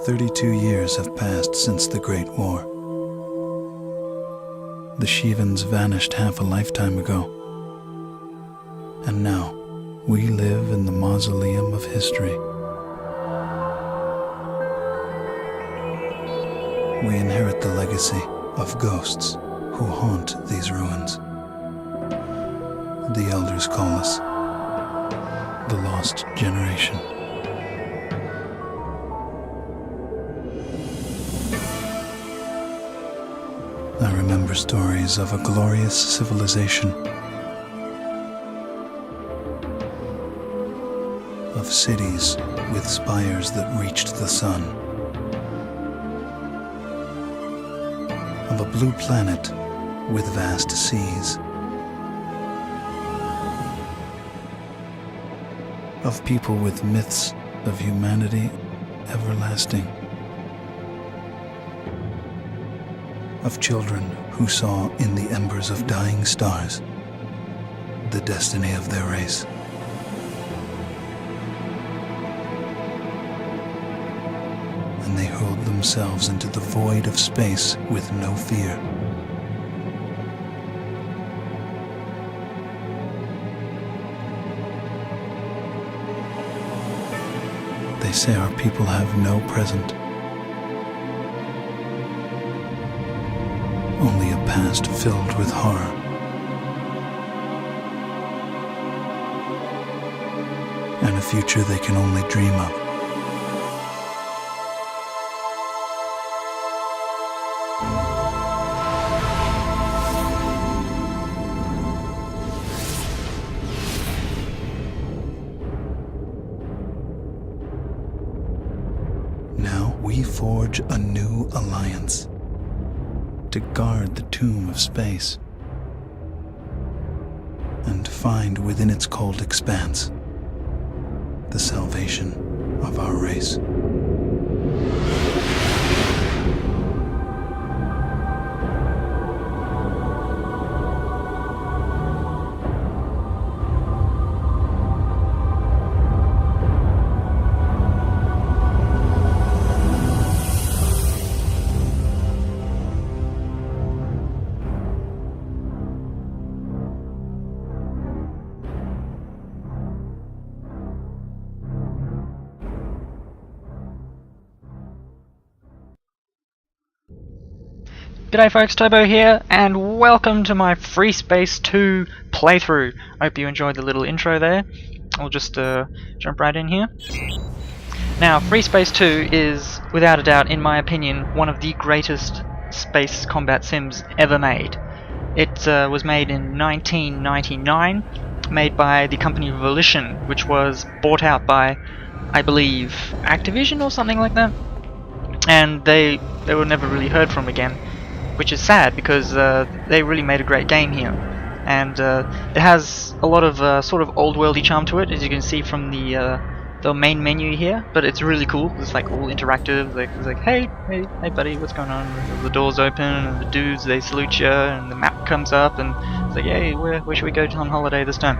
"32 years have passed since the Great War. The Shivans vanished half a lifetime ago, and now we live in the mausoleum of history. We inherit the legacy of ghosts who haunt these ruins. The elders call us the Lost Generation. I remember stories of a glorious civilization, of cities with spires that reached the sun, of a blue planet with vast seas, of people with myths of humanity everlasting, of children who saw in the embers of dying stars the destiny of their race. And they hurled themselves into the void of space with no fear. They say our people have no present, only a past filled with horror. And a future they can only dream of. Now we forge a new alliance to guard the tomb of space and find within its cold expanse the salvation of our race. G'day folks, Turbo here, and welcome to my FreeSpace 2 playthrough. I hope you enjoyed the little intro there. I'll just jump right in here. Now, FreeSpace 2 is, without a doubt, in my opinion, one of the greatest space combat sims ever made. It was made in 1999, made by the company Volition, which was bought out by, I believe, Activision or something like that. And they were never really heard from again, which is sad because they really made a great game here, and it has a lot of sort of old worldy charm to it, as you can see from the main menu here. But it's really cool. It's like all interactive. It's like hey buddy, what's going on? The doors open and the dudes, they salute you, and the map comes up and it's like, hey, where should we go on holiday this time?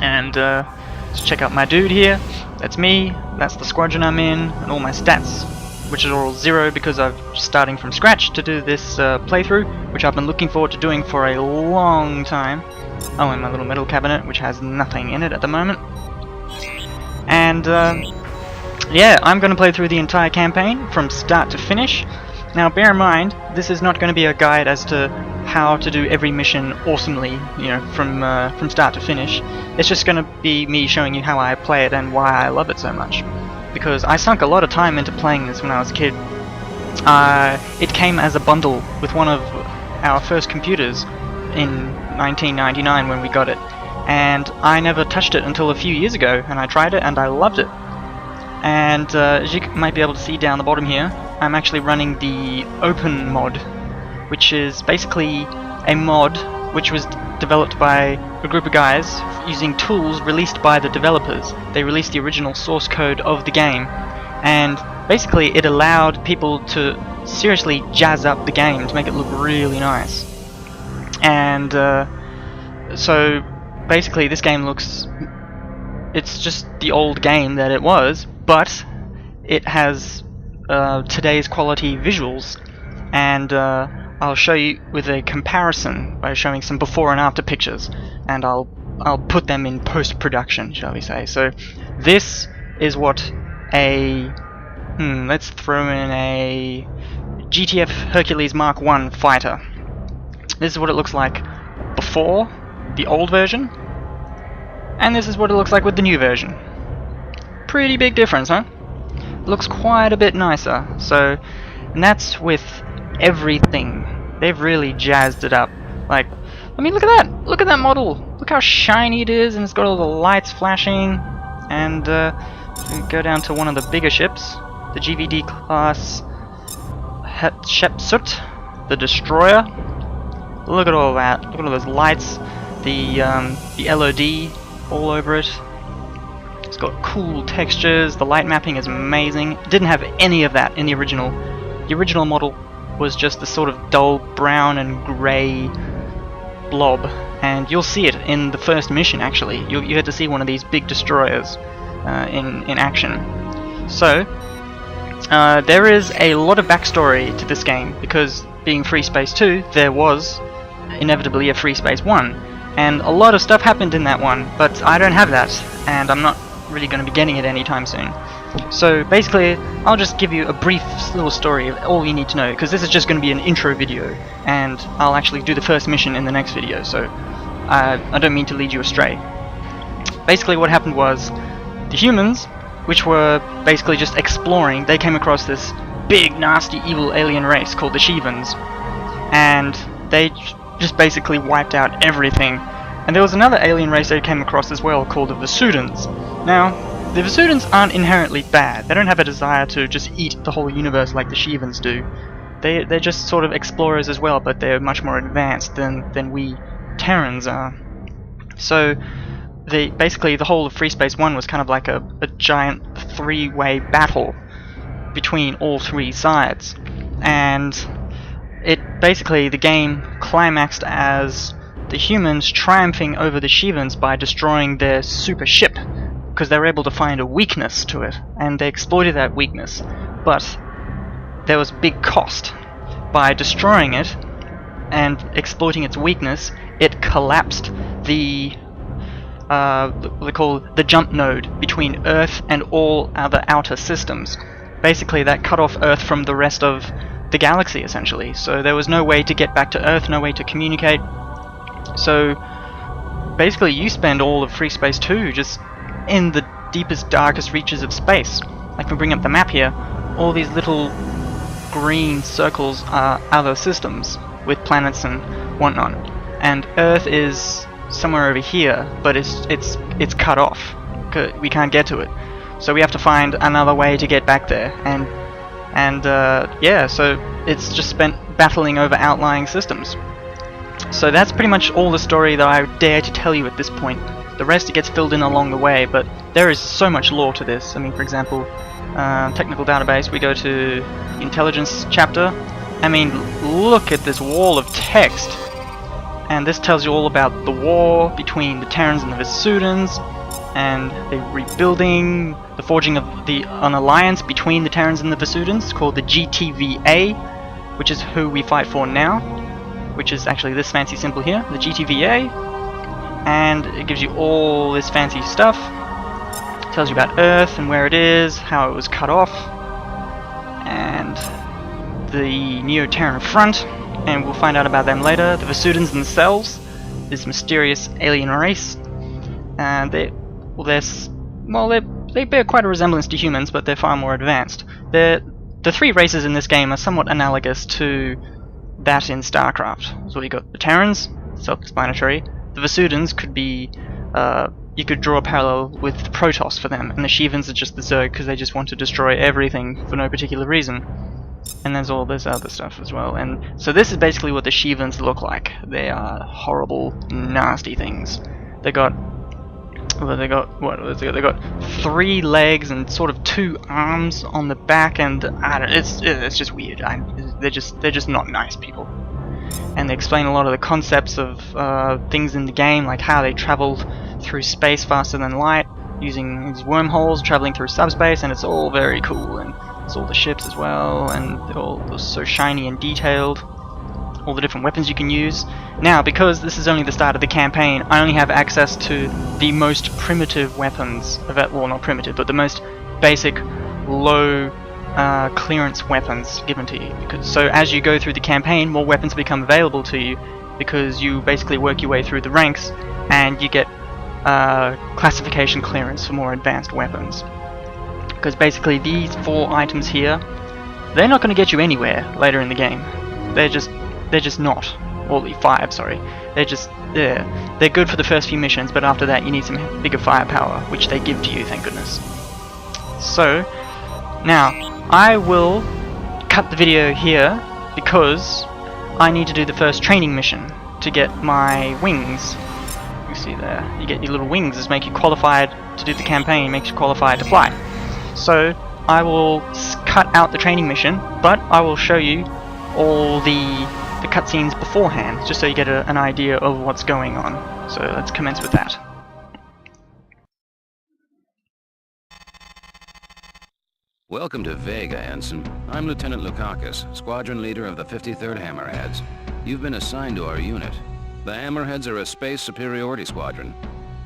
And just check out my dude here. That's me. That's the squadron I'm in, and all my stats, which are all 0 because I'm starting from scratch to do this playthrough, which I've been looking forward to doing for a long time. Oh, and my little metal cabinet, which has nothing in it at the moment. And yeah, I'm going to play through the entire campaign from start to finish. Now bear in mind, this is not going to be a guide as to how to do every mission awesomely, you know, from start to finish. It's just going to be me showing you how I play it and why I love it so much. Because I sunk a lot of time into playing this when I was a kid. It came as a bundle with one of our first computers in 1999 when we got it, and I never touched it until a few years ago, and I tried it and I loved it. And as you might be able to see down the bottom here, I'm actually running the open mod, which is basically a mod which was developed by a group of guys using tools released by the developers. They released the original source code of the game, and basically it allowed people to seriously jazz up the game to make it look really nice. And so basically this game looks, it's just the old game that it was, but it has today's quality visuals, and I'll show you with a comparison by showing some before and after pictures, and I'll put them in post-production, shall we say. So this is what a let's throw in a GTF Hercules Mark I fighter. This is what it looks like before the old version, and this is what it looks like with the new version. Pretty big difference, huh? Looks quite a bit nicer. So, and that's with everything. They've really jazzed it up. Like, I mean, look at that! Look at that model! Look how shiny it is, and it's got all the lights flashing. And we go down to one of the bigger ships, the GVD class Hatshepsut, the destroyer. Look at all that! Look at all those lights, the LOD all over it. It's got cool textures. The light mapping is amazing. It didn't have any of that in the original. The original model was just the sort of dull brown and grey blob, and you'll see it in the first mission. Actually, you had to see one of these big destroyers in action. So there is a lot of backstory to this game, because being FreeSpace 2, there was inevitably a FreeSpace 1, and a lot of stuff happened in that one, but I don't have that, and I'm not really going to be getting it anytime soon. So basically, I'll just give you a brief little story of all you need to know, because this is just going to be an intro video, and I'll actually do the first mission in the next video, so I don't mean to lead you astray. Basically what happened was, the humans, which were basically just exploring, they came across this big, nasty, evil alien race called the Shivans, and they just basically wiped out everything. And there was another alien race they came across as well, called the Vasudans. Now, the Vasudans aren't inherently bad. They don't have a desire to just eat the whole universe like the Shivans do. They're just sort of explorers as well, but they're much more advanced than we Terrans are. So, basically the whole of FreeSpace 1 was kind of like a giant three-way battle between all three sides. And basically the game climaxed as the humans triumphing over the Shivans by destroying their super ship, because they were able to find a weakness to it, and they exploited that weakness. But there was big cost. By destroying it and exploiting its weakness, it collapsed the what they call the jump node between Earth and all other outer systems. Basically that cut off Earth from the rest of the galaxy, essentially. So there was no way to get back to Earth, no way to communicate. So basically you spend all of FreeSpace 2 just in the deepest, darkest reaches of space. Like, we bring up the map here, all these little green circles are other systems with planets and whatnot, and Earth is somewhere over here, but it's cut off. We can't get to it, so we have to find another way to get back there. And yeah, so it's just spent battling over outlying systems. So that's pretty much all the story that I dare to tell you at this point. The rest, it gets filled in along the way, but there is so much lore to this. I mean, for example, technical database, we go to intelligence chapter. I mean, look at this wall of text. And this tells you all about the war between the Terrans and the Vasudans, and the rebuilding, the forging of an alliance between the Terrans and the Vasudans called the GTVA, which is who we fight for now, which is actually this fancy symbol here, the GTVA. And it gives you all this fancy stuff. It tells you about Earth and where it is, how it was cut off, and the Neo-Terran front, and we'll find out about them later. The Vasudans themselves, this mysterious alien race, and they bear quite a resemblance to humans, but they're far more advanced. The three races in this game are somewhat analogous to that in StarCraft. So we got the Terrans, self-explanatory. The Vasudans could be you could draw a parallel with the Protoss for them, and the Shivans are just the Zerg because they just want to destroy everything for no particular reason. And there's all this other stuff as well. And so this is basically what the Shivans look like. They are horrible, nasty things. They got They got 3 legs and sort of 2 arms on the back, and I don't, it's just weird. They're just not nice people. And they explain a lot of the concepts of things in the game, like how they travel through space faster than light, using these wormholes, traveling through subspace, and it's all very cool. And it's all the ships as well, and they're all so shiny and detailed. All the different weapons you can use. Now, because this is only the start of the campaign, I only have access to the most primitive weapons, well, not primitive, but the most basic, low clearance weapons given to you. So as you go through the campaign, more weapons become available to you, because you basically work your way through the ranks, and you get classification clearance for more advanced weapons. Because basically these 4 items here, they're not going to get you anywhere later in the game. They're just not. Well, 5, sorry. They're good for the first few missions, but after that you need some bigger firepower, which they give to you, thank goodness. So, now, I will cut the video here, because I need to do the first training mission to get my wings. You see there, you get your little wings, this make you qualified to do the campaign, makes you qualified to fly. So, I will cut out the training mission, but I will show you all the cutscenes beforehand, just so you get an idea of what's going on. So let's commence with that. Welcome to Vega, Ensign. I'm Lieutenant Lukakis, Squadron Leader of the 53rd Hammerheads. You've been assigned to our unit. The Hammerheads are a space superiority squadron.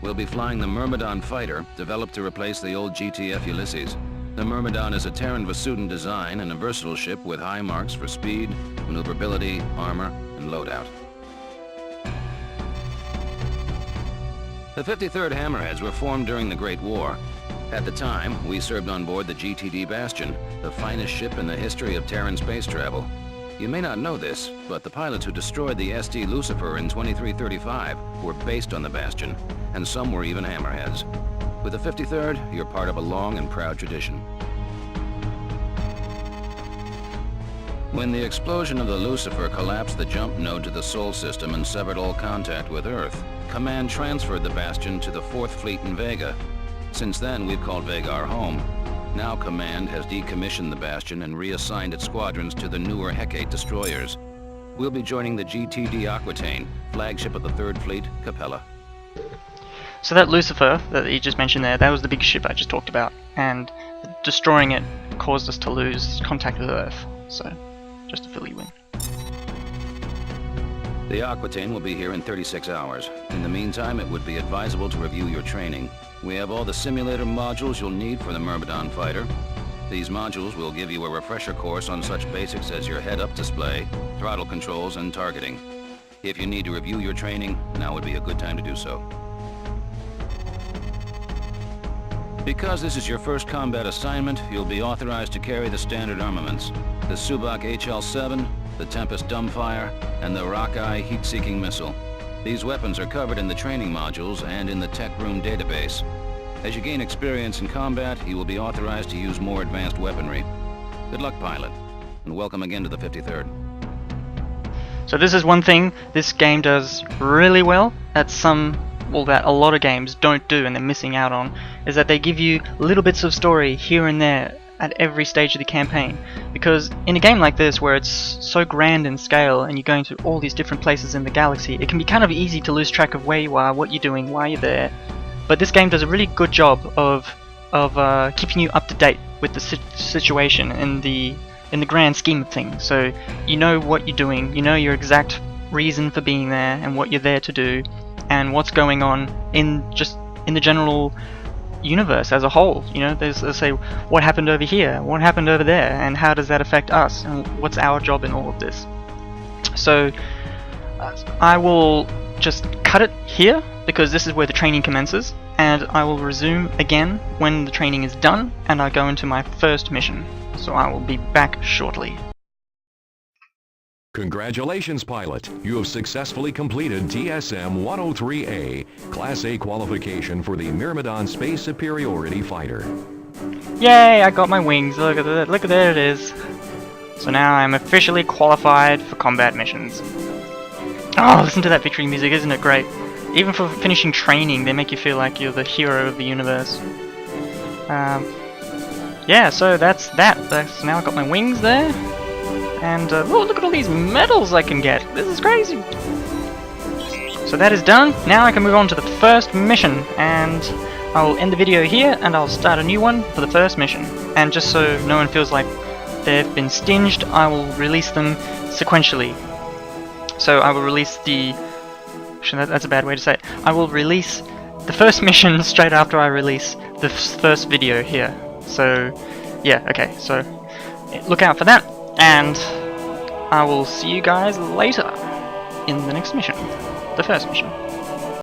We'll be flying the Myrmidon fighter, developed to replace the old GTF Ulysses. The Myrmidon is a Terran Vasudan design and a versatile ship with high marks for speed, maneuverability, armor, and loadout. The 53rd Hammerheads were formed during the Great War. At the time, we served on board the GTD Bastion, the finest ship in the history of Terran space travel. You may not know this, but the pilots who destroyed the SD Lucifer in 2335 were based on the Bastion, and some were even Hammerheads. With the 53rd, you're part of a long and proud tradition. When the explosion of the Lucifer collapsed the jump node to the Sol system and severed all contact with Earth, Command transferred the Bastion to the 4th Fleet in Vega. Since then, we've called Vega our home. Now Command has decommissioned the Bastion and reassigned its squadrons to the newer Hecate destroyers. We'll be joining the GTD Aquitaine, flagship of the 3rd Fleet, Capella. So that Lucifer that you just mentioned there, that was the big ship I just talked about, and destroying it caused us to lose contact with Earth, so just to fill you in. The Aquitaine will be here in 36 hours. In the meantime, it would be advisable to review your training. We have all the simulator modules you'll need for the Myrmidon fighter. These modules will give you a refresher course on such basics as your head-up display, throttle controls, and targeting. If you need to review your training, now would be a good time to do so. Because this is your first combat assignment, you'll be authorized to carry the standard armaments. The Subak HL-7, the Tempest Dumbfire, and the Rockeye heat-seeking missile. These weapons are covered in the training modules and in the tech room database. As you gain experience in combat, you will be authorized to use more advanced weaponry. Good luck, pilot, and welcome again to the 53rd. So this is one thing this game does really well, that a lot of games don't do and they're missing out on, is that they give you little bits of story here and there at every stage of the campaign. Because in a game like this, where it's so grand in scale and you're going to all these different places in the galaxy, it can be kind of easy to lose track of where you are, what you're doing, why you're there. But this game does a really good job of keeping you up to date with the situation in the grand scheme of things. So you know what you're doing, you know your exact reason for being there and what you're there to do, and what's going on in the general universe as a whole. You know, there's, let's say, what happened over here, what happened over there, and how does that affect us, and what's our job in all of this. So I will just cut it here, because this is where the training commences, and I will resume again when the training is done and I go into my first mission. So I will be back shortly. Congratulations, pilot. You have successfully completed TSM-103A, Class A qualification for the Myrmidon Space Superiority Fighter. Yay, I got my wings. Look at that. Look, there it is. So now I'm officially qualified for combat missions. Oh, listen to that victory music, isn't it great? Even for finishing training, they make you feel like you're the hero of the universe. Yeah, so that's that. So now I've got my wings there. And, oh, look at all these medals I can get. This is crazy. So that is done. Now I can move on to the first mission. And I'll end the video here, and I'll start a new one for the first mission. And just so no one feels like they've been stinged, I will release them sequentially. So I will release the... Actually, that's a bad way to say it. I will release the first mission straight after I release the first video here. So, yeah, okay. So, look out for that. And I will see you guys later in the next mission. The first mission.